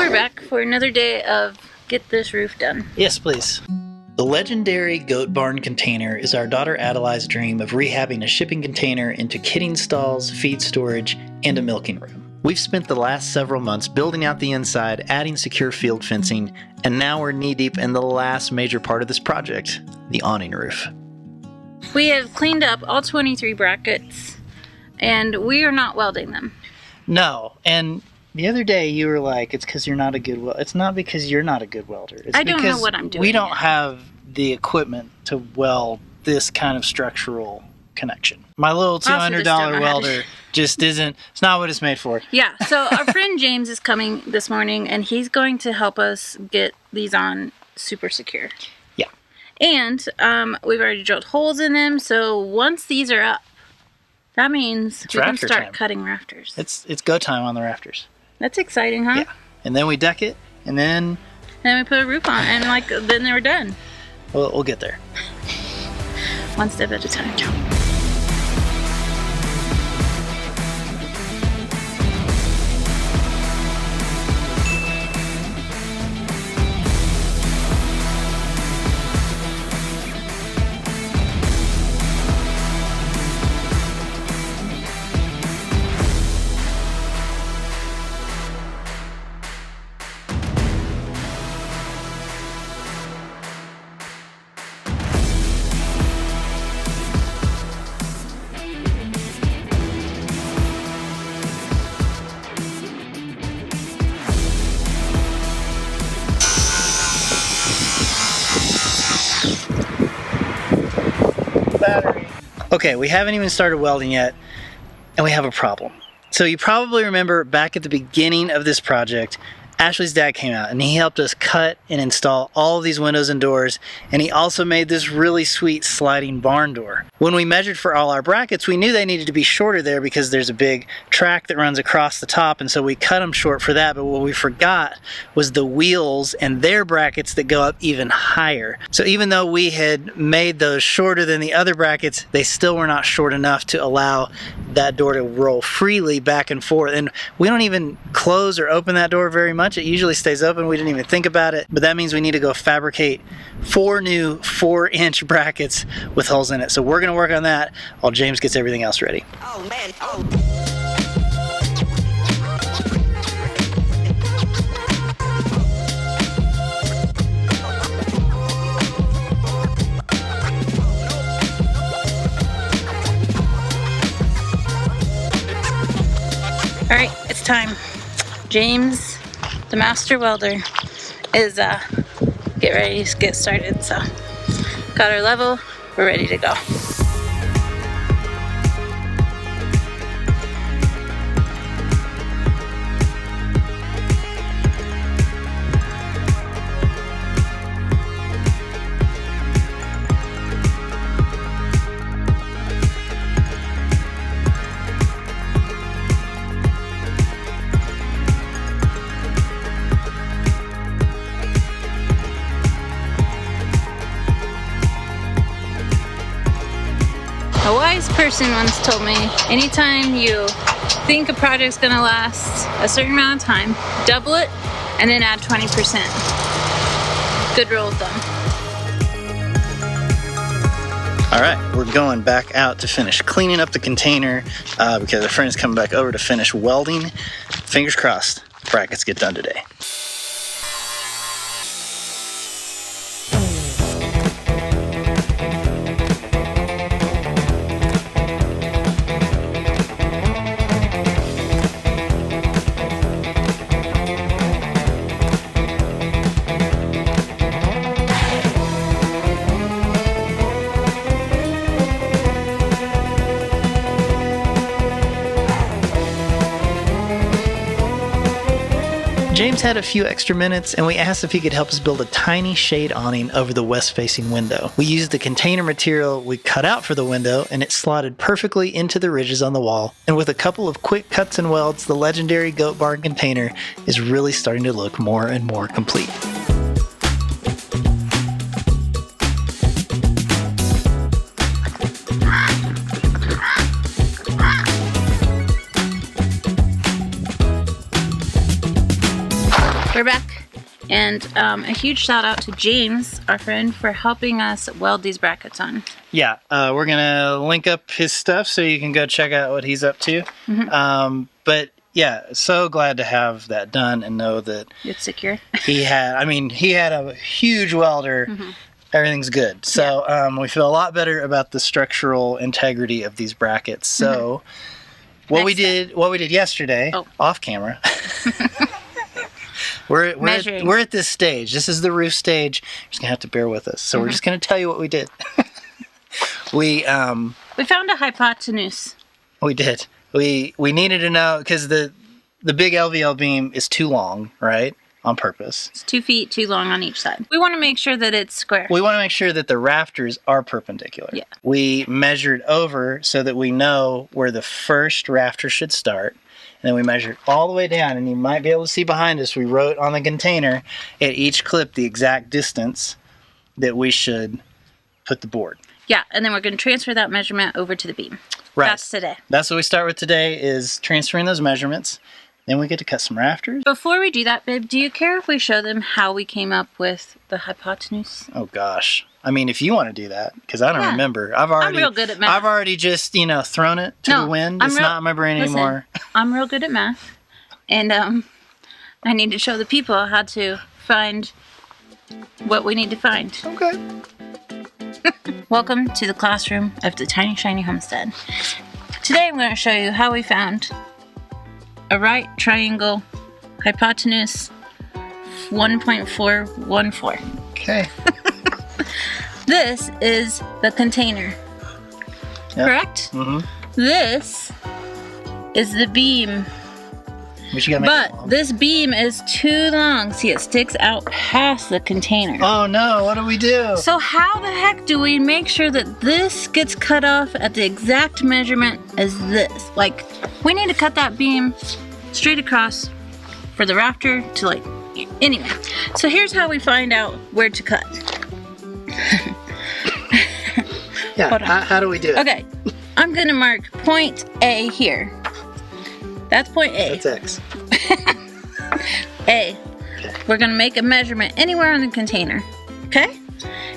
we're back for another day of get this roof done. Yes, please. The legendary goat barn container is our daughter Adelaide's dream of rehabbing a shipping container into kidding stalls, feed storage, and a milking room. We've spent the last several months building out the inside, adding secure field fencing, and now we're knee-deep in the last major part of this project, the awning roof. We have cleaned up all 23 brackets, and we are not welding them. No, and the other day you were like, it's because you're not a good welder. It's not because you're not a good welder. It's I don't know because what I'm doing we don't yet. have the equipment to weld this kind of structural connection. My little Also just don't know $200 how to- welder just isn't, it's not what it's made for. Yeah, so our friend James is coming this morning, and he's going to help us get these on super secure. Yeah. And we've already drilled holes in them, so once these are up, that means It's we can rafter start time. cutting rafters. It's go time on the rafters. That's exciting, huh? Yeah. And then we deck it, and then Then we put a roof on, and then they were done. we'll get there. One step at a time. Battery. Okay, we haven't even started welding yet, and we have a problem. So you probably remember back at the beginning of this project, Ashley's dad came out and he helped us cut and install all of these windows and doors, and he also made this really sweet sliding barn door. When we measured for all our brackets, we knew they needed to be shorter there because there's a big track that runs across the top, and so we cut them short for that, but what we forgot was the wheels and their brackets that go up even higher. So even though we had made those shorter than the other brackets, they still were not short enough to allow that door to roll freely back and forth. And we don't even close or open that door very much. It usually stays open. We didn't even think about it, but that means we need to go fabricate 4 new 4-inch brackets with holes in it. So we're gonna work on that while James gets everything else ready. Oh man, oh. All right, it's time. James, the master welder, is get ready to get started. So, got our level, we're ready to go. A wise person once told me, anytime you think a project's gonna last a certain amount of time, double it and then add 20%. Good rule of thumb. All right, we're going back out to finish cleaning up the container because our friend is coming back over to finish welding. Fingers crossed, brackets get done today. James had a few extra minutes and we asked if he could help us build a tiny shade awning over the west-facing window. We used the container material we cut out for the window and it slotted perfectly into the ridges on the wall. And with a couple of quick cuts and welds, the legendary goat barn container is really starting to look more and more complete. We're back, and a huge shout out to James, our friend, for helping us weld these brackets on. Yeah, we're gonna link up his stuff so you can go check out what he's up to. But yeah, so glad to have that done and know that It's secure. he had a huge welder. Everything's good. So we feel a lot better about the structural integrity of these brackets. So what we did yesterday off camera. We're at this stage. This is the roof stage. You're just gonna have to bear with us. So we're just gonna tell you what we did. We found a hypotenuse. We did. We needed to know because the big LVL beam is too long, right? On purpose. It's 2 feet too long on each side. We want to make sure that it's square. We want to make sure that the rafters are perpendicular. Yeah. We measured over so that we know where the first rafter should start. And then we measured all the way down, and you might be able to see behind us, we wrote on the container at each clip the exact distance that we should put the board. Yeah, and then we're going to transfer that measurement over to the beam. Right. That's today. That's what we start with today, is transferring those measurements. Then we get to cut some rafters. Before we do that, babe, do you care if we show them how we came up with the hypotenuse? Oh gosh. I mean, if you want to do that, because I don't remember. I'm real good at math. I've already just, thrown it to the wind. It's not in my brain anymore. I'm real good at math. And I need to show the people how to find what we need to find. Okay. Welcome to the classroom of the Tiny Shiny Homestead. Today I'm going to show you how we found a right triangle hypotenuse 1.414. Okay. This is the container. Yep. Correct? This is the beam. But this beam is too long. See, it sticks out past the container. Oh no, what do we do? So how the heck do we make sure that this gets cut off at the exact measurement as this? Like, we need to cut that beam straight across for the rafter to anyway. So here's how we find out where to cut. Yeah, how do we do it? Okay, I'm gonna mark point A here. That's point A. That's X. A. Okay. We're going to make a measurement anywhere on the container. Okay?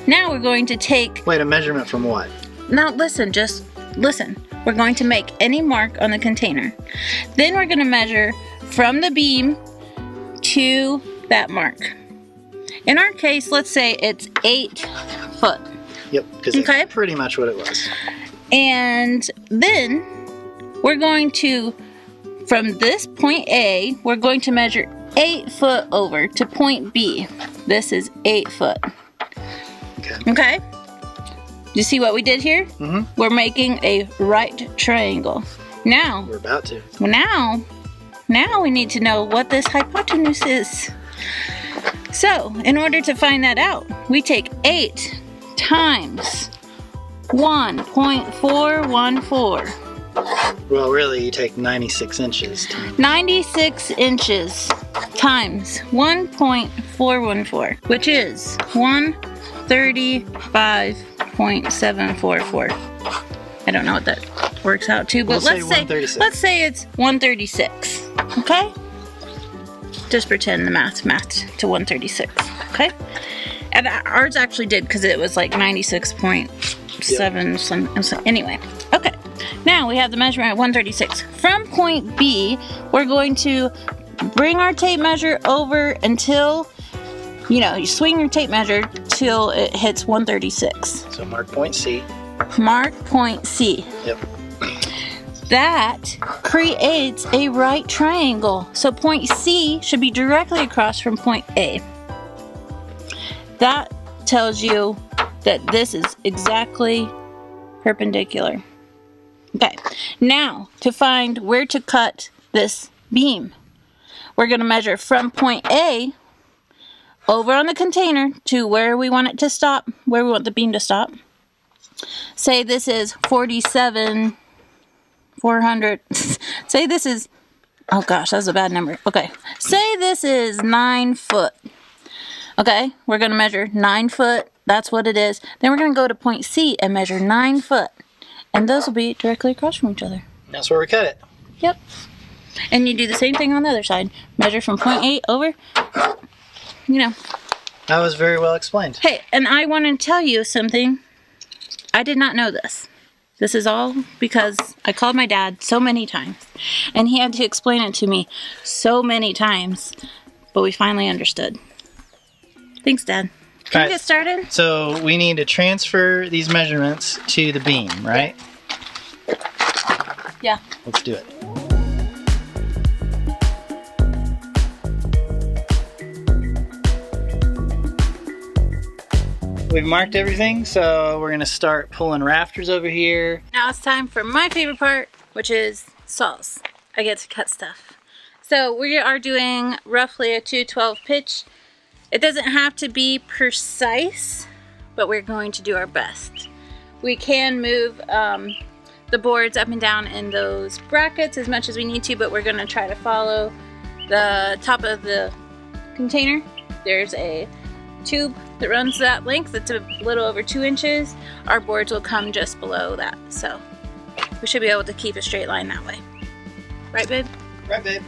Now we're going to take... Wait, a measurement from what? Now listen, just listen. We're going to make any mark on the container. Then we're going to measure from the beam to that mark. In our case, let's say it's 8 foot. Yep, because that's pretty much what it was. And then we're going to... From this point A, we're going to measure 8 foot over to point B. This is 8 foot. Okay? You see what we did here? We're making a right triangle. Now, we're about to. Now we need to know what this hypotenuse is. So, in order to find that out, we take 8 times 1.414. Well, really, you take 96 inches. 96 inches times 1.414, which is 135.744. I don't know what that works out to, but let's say it's 136. Okay? Just pretend the math to 136. Okay? And ours actually did, because it was like 96.7 something. Anyway, okay. Now we have the measurement at 136. From point B, we're going to bring our tape measure over until, you swing your tape measure till it hits 136. So mark point C. Mark point C. Yep. That creates a right triangle. So point C should be directly across from point A. That tells you that this is exactly perpendicular. Okay, now to find where to cut this beam, we're going to measure from point A over on the container to where we want it to stop, where we want the beam to stop. Say this is 47,400. Say this is, oh gosh, that's a bad number. Okay, say this is 9 foot. Okay, we're going to measure 9 foot. That's what it is. Then we're going to go to point C and measure 9 foot. And those will be directly across from each other. That's where we cut it. Yep. And you do the same thing on the other side. Measure from point 8 over, you know. That was very well explained. Hey, and I want to tell you something. I did not know this. This is all because I called my dad so many times, and he had to explain it to me so many times, but we finally understood. Thanks, Dad. Can we get started? So we need to transfer these measurements to the beam, right? Yeah. Let's do it. We've marked everything, so we're gonna start pulling rafters over here. Now it's time for my favorite part, which is saws. I get to cut stuff. So we are doing roughly a 212 pitch. It doesn't have to be precise, but we're going to do our best. We can move the boards up and down in those brackets as much as we need to, but we're gonna try to follow the top of the container. There's a tube that runs that length. It's a little over 2 inches. Our boards will come just below that, so we should be able to keep a straight line that way. Right, babe? Right, babe.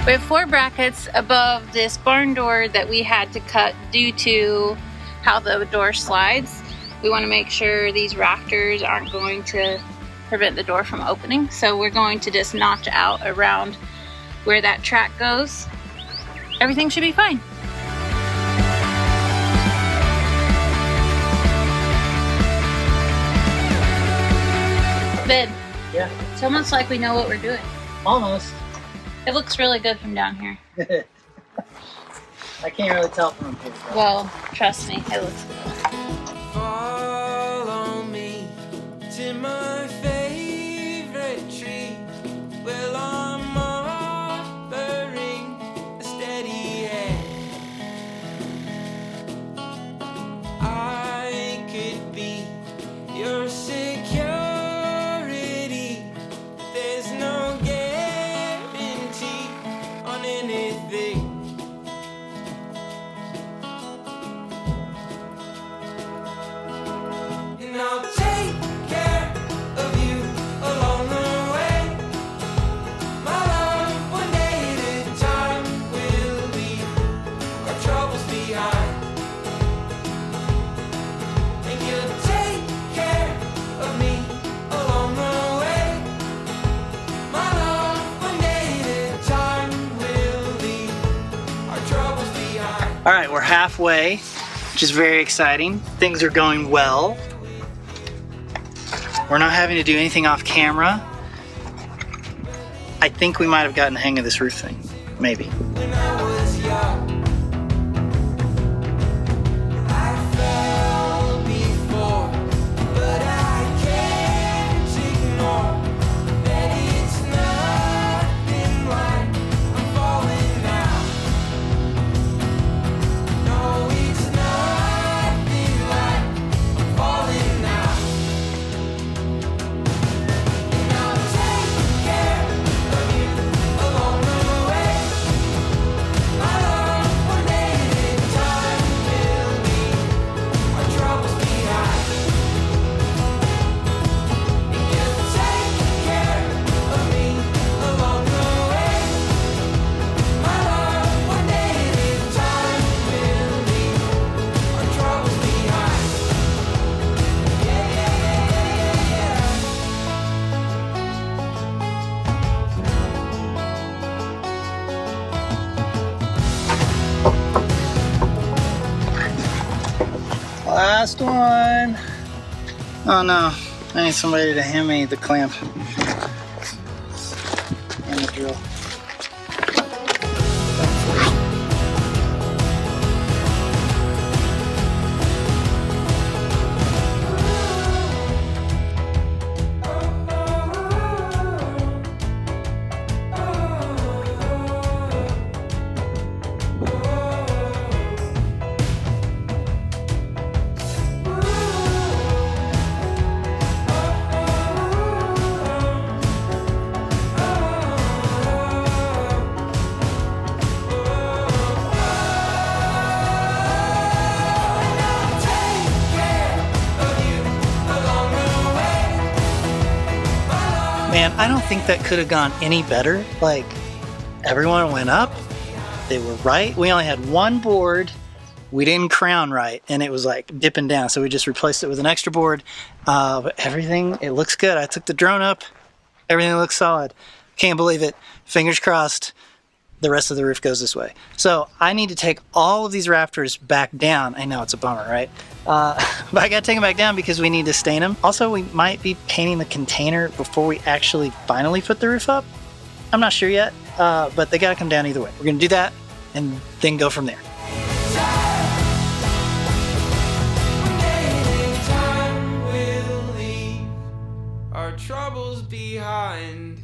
We have 4 brackets above this barn door that we had to cut due to how the door slides. We want to make sure these rafters aren't going to prevent the door from opening. So we're going to just notch out around where that track goes. Everything should be fine. Babe, Yeah, it's almost like we know what we're doing. almost. It looks really good from down here. I can't really tell from up here. Well, trust me, it looks good. Follow me to my favorite tree. Well, I'm offering a steady hand. I could be your security. There's no guarantee on anything. And I'll take care of you along the way. My love, one day at a time, will leave our troubles behind. And you'll take care of me along the way. My love, one day at a time, will leave our troubles behind. All right, we're halfway, which is very exciting. Things are going well. We're not having to do anything off camera. I think we might have gotten the hang of this roof thing. Maybe. When I was young, I fell before, but I can't ignore that it's nothing like I'm falling now. No, it's nothing like I'm falling now. And I'll take care of you along the way. My love, one day at a time, will leave our troubles behind. And you'll take care of me along the way. My love, one day at a time, will leave our troubles behind. Yeah, yeah, yeah, yeah, yeah, yeah. Last one. Oh no, I need somebody to hand me the clamp and the drill. Man, I don't think that could have gone any better. Like, everyone went up. They were right. We only had one board. We didn't crown right, and it was like dipping down. So we just replaced it with an extra board. But everything, it looks good. I took the drone up. Everything looks solid. Can't believe it. Fingers crossed. The rest of the roof goes this way. So I need to take all of these rafters back down. I know it's a bummer, right? But I gotta take them back down because we need to stain them. Also, we might be painting the container before we actually finally put the roof up. I'm not sure yet, but they gotta come down either way. We're gonna do that and then go from there. Time will leave our troubles behind.